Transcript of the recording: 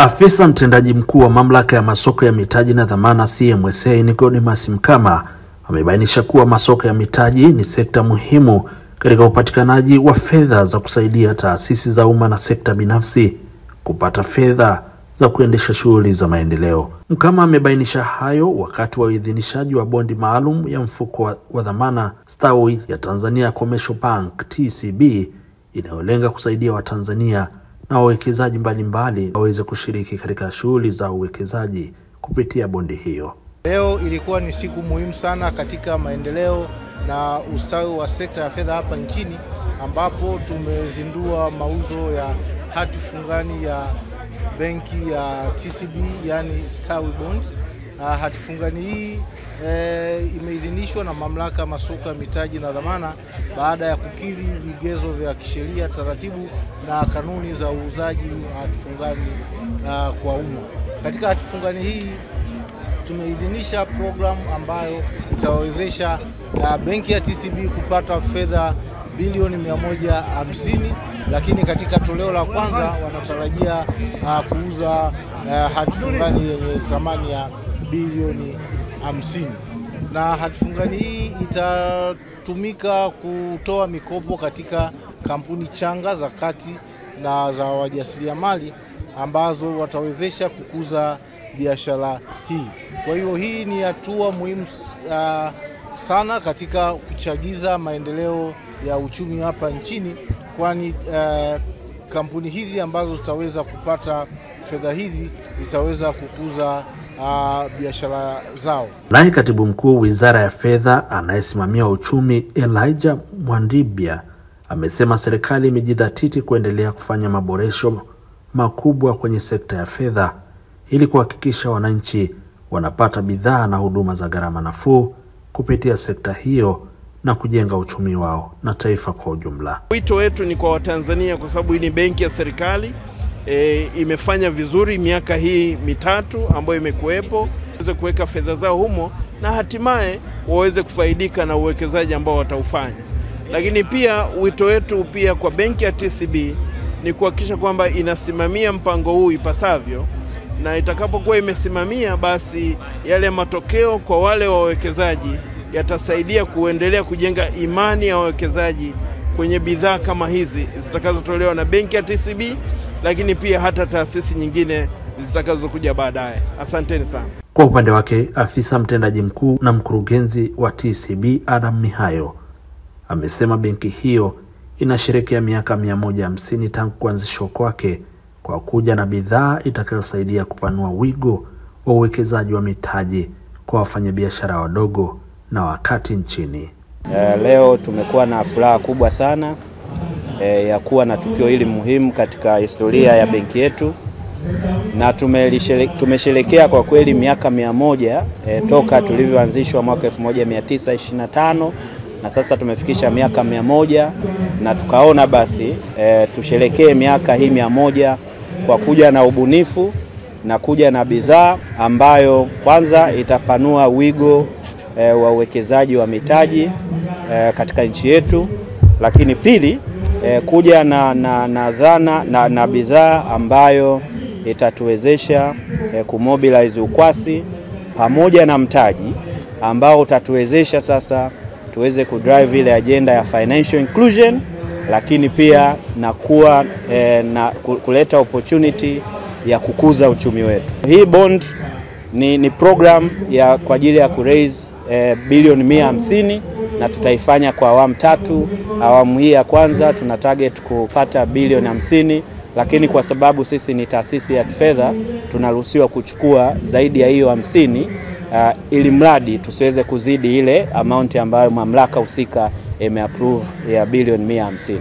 Afisa mtendaji mkuu wa mamlaka ya masoko ya mitaji na dhamana CMSA Nicodemus Mkama amebainisha kuwa masoko ya mitaji ni sekta muhimu katika upatikanaji wa fedha za kusaidia taasisi za umma na sekta binafsi kupata fedha za kuendesha shughuli za maendeleo. Mkama amebainisha hayo wakati wa uidhinishaji wa bondi maalum ya mfuko wa dhamana stawi ya Tanzania Commercial Bank TCB inayolenga kusaidia Watanzania na wawekezaji mbalimbali waweze kushiriki katika shughuli za uwekezaji kupitia bondi hiyo. Leo ilikuwa ni siku muhimu sana katika maendeleo na ustawi wa sekta ya fedha hapa nchini, ambapo tumezindua mauzo ya hati fungani ya benki ya TCB, yani Stawi Bond. Hati fungani hii imeidhinishwa na mamlaka masoko ya mitaji na dhamana baada ya kukidhi vigezo vya kisheria, taratibu na kanuni za uuzaji wa hati fungani kwa umma. Katika hati fungani hii tumeidhinisha programu ambayo itawezesha benki ya TCB kupata fedha bilioni 150, lakini katika toleo la kwanza wanatarajia kuuza hati fungani yenye thamani ya bilioni 50. Na hati fungani hii itatumika kutoa mikopo katika kampuni changa za kati na za wajasiriamali ambazo watawezesha kukuza biashara hii. Kwa hiyo hii ni hatua muhimu sana katika kuchagiza maendeleo ya uchumi hapa nchini, kwani kampuni hizi ambazo zitaweza kupata fedha hizi zitaweza kukuza biashara zao. Naye Katibu Mkuu Wizara ya Fedha anayesimamia uchumi Elijah Mwandibia amesema serikali imejidhatiti kuendelea kufanya maboresho makubwa kwenye sekta ya fedha ili kuhakikisha wananchi wanapata bidhaa na huduma za gharama nafuu kupitia sekta hiyo na kujenga uchumi wao na taifa kwa ujumla. Wito wetu ni kwa Watanzania, kwa sababu hii ni benki ya serikali, imefanya vizuri miaka hii mitatu ambayo imekuwepo, waweze kuweka fedha zao humo na hatimaye waweze kufaidika na uwekezaji ambao wataufanya. Lakini pia wito wetu pia kwa benki ya TCB ni kuhakikisha kwamba inasimamia mpango huu ipasavyo, na itakapokuwa imesimamia, basi yale matokeo kwa wale wawekezaji yatasaidia kuendelea kujenga imani ya wawekezaji kwenye bidhaa kama hizi zitakazotolewa na benki ya TCB, lakini pia hata taasisi nyingine zitakazokuja baadaye. Asanteni sana. Kwa upande wake, afisa mtendaji mkuu na mkurugenzi wa TCB Adam Mihayo amesema benki hiyo inasherehekea miaka 150 tangu kuanzishwa kwake kwa kuja na bidhaa itakayosaidia kupanua wigo wa uwekezaji wa mitaji kwa wafanyabiashara wadogo na wakati nchini. Leo tumekuwa na furaha kubwa sana ya kuwa na tukio hili muhimu katika historia ya benki yetu, na tumesherehekea kwa kweli miaka 100 toka tulivyoanzishwa mwaka 1925, na sasa tumefikisha miaka 100, na tukaona basi tusherehekee miaka hii 100 kwa kuja na ubunifu na kuja na bidhaa ambayo kwanza itapanua wigo wa uwekezaji wa mitaji katika nchi yetu, lakini pili kuja na dhana na bidhaa ambayo itatuwezesha kumobilize ukwasi pamoja na mtaji ambao utatuwezesha sasa tuweze kudrive ile agenda ya financial inclusion, lakini pia na kuwa na kuleta opportunity ya kukuza uchumi wetu. Hii bond ni program kwa ajili ya kuraise bilioni 150, na tutaifanya kwa awamu 3. Awamu hii ya kwanza tuna target kupata bilioni 50, lakini kwa sababu sisi ni taasisi ya kifedha tunaruhusiwa kuchukua zaidi ya hiyo 50, ili mradi tusiweze kuzidi ile amount ambayo mamlaka husika imeapprove ya bilioni 150.